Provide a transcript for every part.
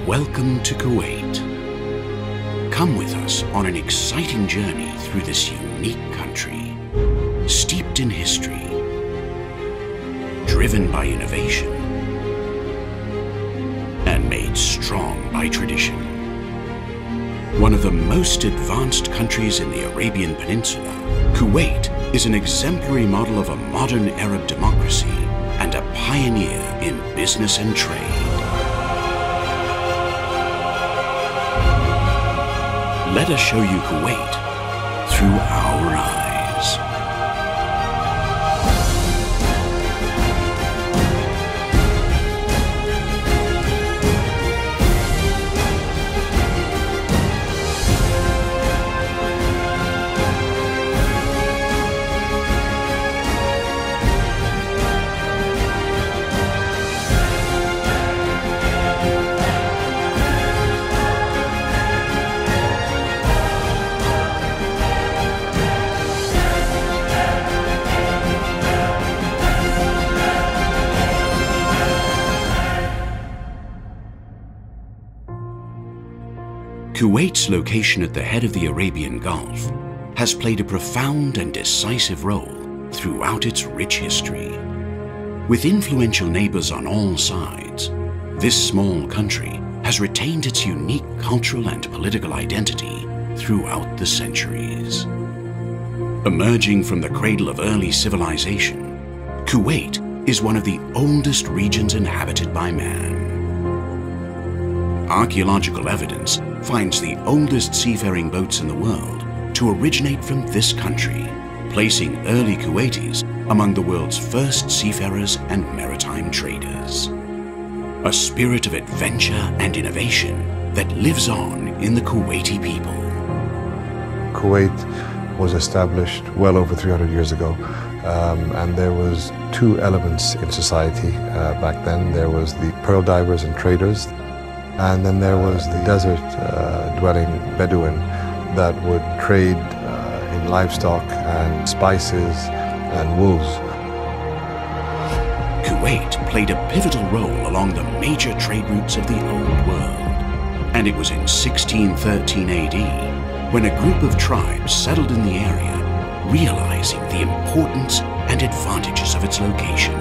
Welcome to Kuwait. Come with us on an exciting journey through this unique country, steeped in history, driven by innovation, and made strong by tradition. One of the most advanced countries in the Arabian Peninsula, Kuwait is an exemplary model of a modern Arab democracy and a pioneer in business and trade. Let us show you Kuwait through our eyes. Kuwait's location at the head of the Arabian Gulf has played a profound and decisive role throughout its rich history. With influential neighbors on all sides, this small country has retained its unique cultural and political identity throughout the centuries. Emerging from the cradle of early civilization, Kuwait is one of the oldest regions inhabited by man. Archaeological evidence finds the oldest seafaring boats in the world to originate from this country, placing early Kuwaitis among the world's first seafarers and maritime traders. A spirit of adventure and innovation that lives on in the Kuwaiti people. Kuwait was established well over 300 years ago, and there was two elements in society back then. There was the pearl divers and traders, and then there was the desert-dwelling Bedouin that would trade in livestock and spices and wools. Kuwait played a pivotal role along the major trade routes of the Old World. And it was in 1613 AD when a group of tribes settled in the area, realizing the importance and advantages of its location.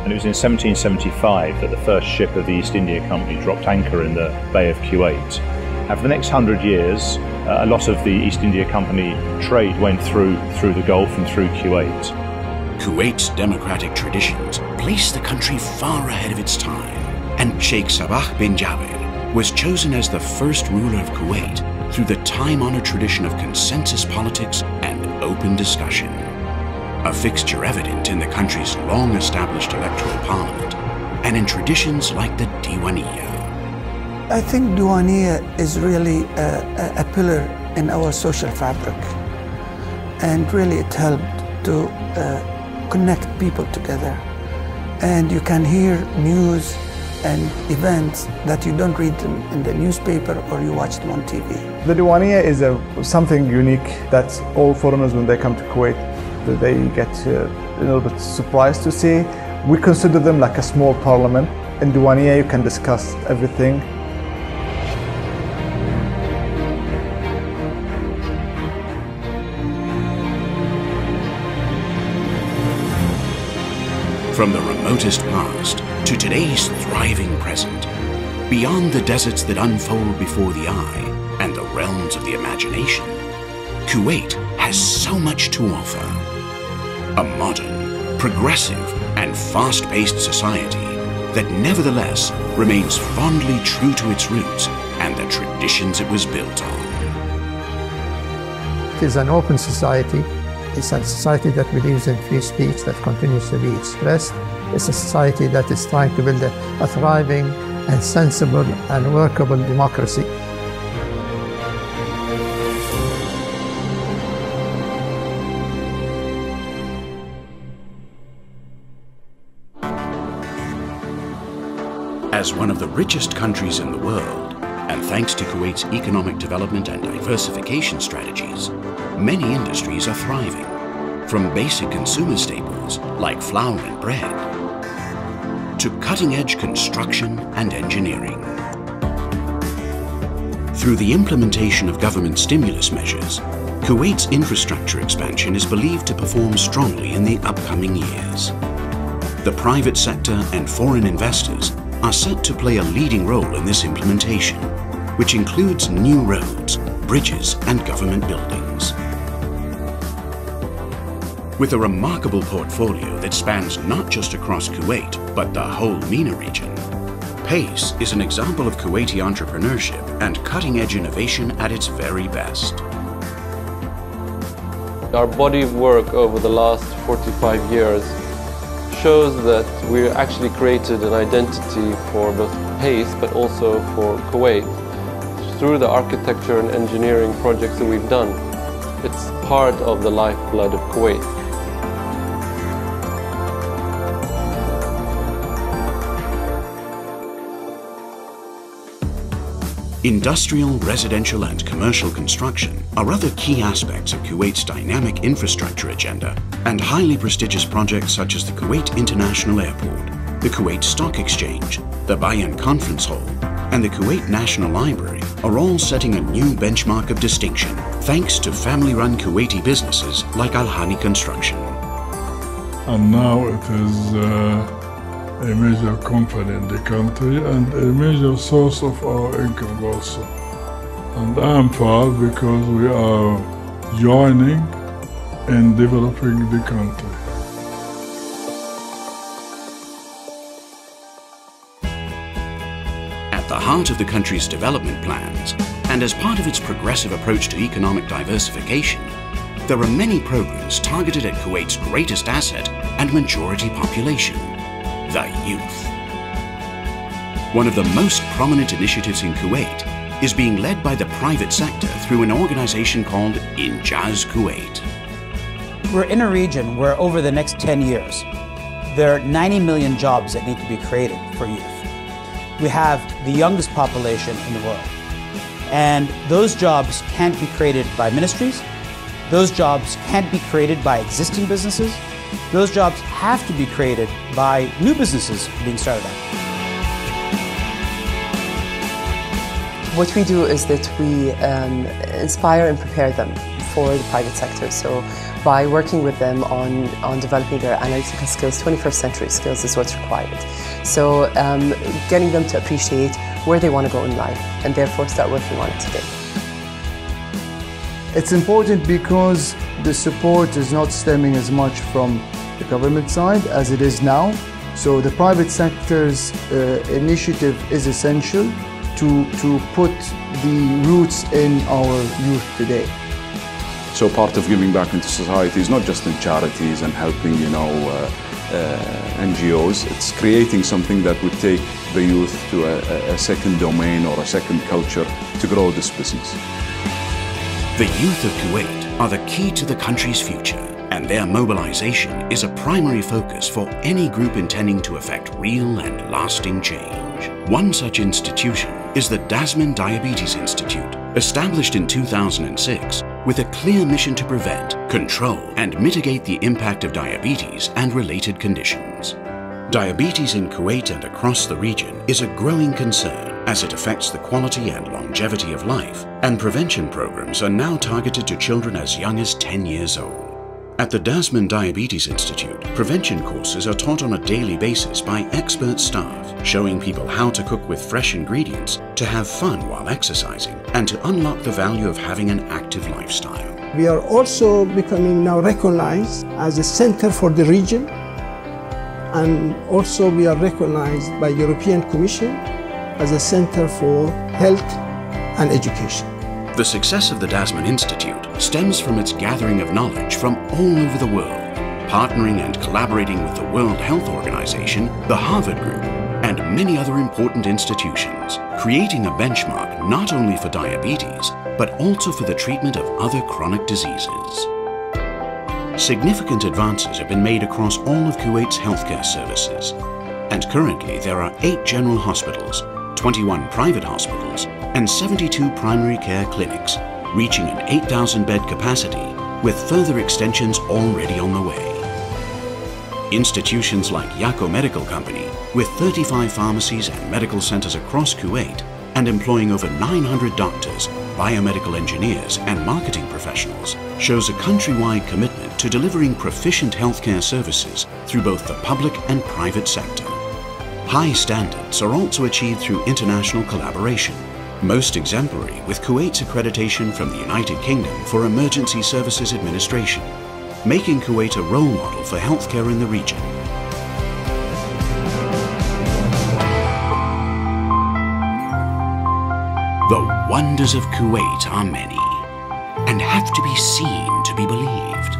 And it was in 1775 that the first ship of the East India Company dropped anchor in the Bay of Kuwait. And for the next 100 years, a lot of the East India Company trade went through the Gulf and through Kuwait. Kuwait's democratic traditions placed the country far ahead of its time, and Sheikh Sabah bin Jaber was chosen as the first ruler of Kuwait through the time-honored tradition of consensus politics and open discussion. A fixture evident in the country's long-established electoral parliament and in traditions like the Diwaniyya. I think Diwaniyya is really a pillar in our social fabric, and really it helped to connect people together. And you can hear news and events that you don't read in the newspaper or you watch them on TV. The Diwaniyya is something unique that all foreigners, when they come to Kuwait, they get a little bit surprised to see. We consider them like a small parliament. In Diwaniyya you can discuss everything. From the remotest past to today's thriving present, beyond the deserts that unfold before the eye and the realms of the imagination, Kuwait has so much to offer. A modern, progressive, and fast-paced society that nevertheless remains fondly true to its roots and the traditions it was built on. It is an open society. It's a society that believes in free speech that continues to be expressed. It's a society that is trying to build a thriving and sensible and workable democracy. As one of the richest countries in the world, and thanks to Kuwait's economic development and diversification strategies, many industries are thriving, from basic consumer staples like flour and bread, to cutting-edge construction and engineering. Through the implementation of government stimulus measures, Kuwait's infrastructure expansion is believed to perform strongly in the upcoming years. The private sector and foreign investors are set to play a leading role in this implementation, which includes new roads, bridges and government buildings. With a remarkable portfolio that spans not just across Kuwait, but the whole MENA region, PACE is an example of Kuwaiti entrepreneurship and cutting-edge innovation at its very best. Our body of work over the last 45 years shows that we actually created an identity for both PACE but also for Kuwait through the architecture and engineering projects that we've done. It's part of the lifeblood of Kuwait. Industrial, residential and commercial construction are other key aspects of Kuwait's dynamic infrastructure agenda, and highly prestigious projects such as the Kuwait International Airport, the Kuwait Stock Exchange, the Bayan Conference Hall and the Kuwait National Library are all setting a new benchmark of distinction thanks to family-run Kuwaiti businesses like Al-Hani Construction. And now it is a major company in the country and a major source of our income also. And I'm proud because we are joining in developing the country. At the heart of the country's development plans, and as part of its progressive approach to economic diversification, there are many programs targeted at Kuwait's greatest asset and majority population, the youth. One of the most prominent initiatives in Kuwait is being led by the private sector through an organization called Injazz Kuwait. We're in a region where over the next 10 years, there are 90 million jobs that need to be created for youth. We have the youngest population in the world. And those jobs can't be created by ministries. Those jobs can't be created by existing businesses. Those jobs have to be created by new businesses being started up. What we do is that we inspire and prepare them for the private sector. So by working with them on developing their analytical skills, 21st century skills is what's required. So getting them to appreciate where they want to go in life and therefore start working on it today. It's important because the support is not stemming as much from the government side as it is now. So the private sector's initiative is essential to put the roots in our youth today. So part of giving back into society is not just in charities and helping, NGOs. It's creating something that would take the youth to a second domain or a second culture to grow this business. The youth of Kuwait are the key to the country's future, and their mobilization is a primary focus for any group intending to effect real and lasting change. One such institution is the Dasman Diabetes Institute, established in 2006 with a clear mission to prevent, control and mitigate the impact of diabetes and related conditions. Diabetes in Kuwait and across the region is a growing concern as it affects the quality and longevity of life, and prevention programs are now targeted to children as young as 10 years old. At the Dasman Diabetes Institute, prevention courses are taught on a daily basis by expert staff, showing people how to cook with fresh ingredients, to have fun while exercising, and to unlock the value of having an active lifestyle. We are also becoming now recognized as a center for the region, and also we are recognized by European Commission as a center for health and education. The success of the Dasman Institute stems from its gathering of knowledge from all over the world, partnering and collaborating with the World Health Organization, the Harvard Group, and many other important institutions, creating a benchmark not only for diabetes, but also for the treatment of other chronic diseases. Significant advances have been made across all of Kuwait's healthcare services, and currently there are 8 general hospitals, 21 private hospitals, and 72 primary care clinics, reaching an 8,000 bed capacity, with further extensions already on the way. Institutions like Yako Medical Company, with 35 pharmacies and medical centers across Kuwait, and employing over 900 doctors, biomedical engineers, and marketing professionals, shows a countrywide commitment to delivering proficient healthcare services through both the public and private sector. High standards are also achieved through international collaboration, most exemplary with Kuwait's accreditation from the United Kingdom for Emergency Services Administration, making Kuwait a role model for healthcare in the region. The wonders of Kuwait are many and have to be seen to be believed.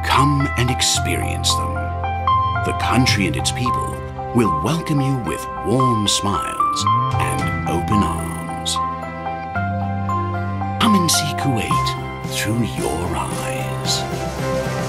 Come and experience them. The country and its people will welcome you with warm smiles and open arms. Come and see Kuwait through your eyes.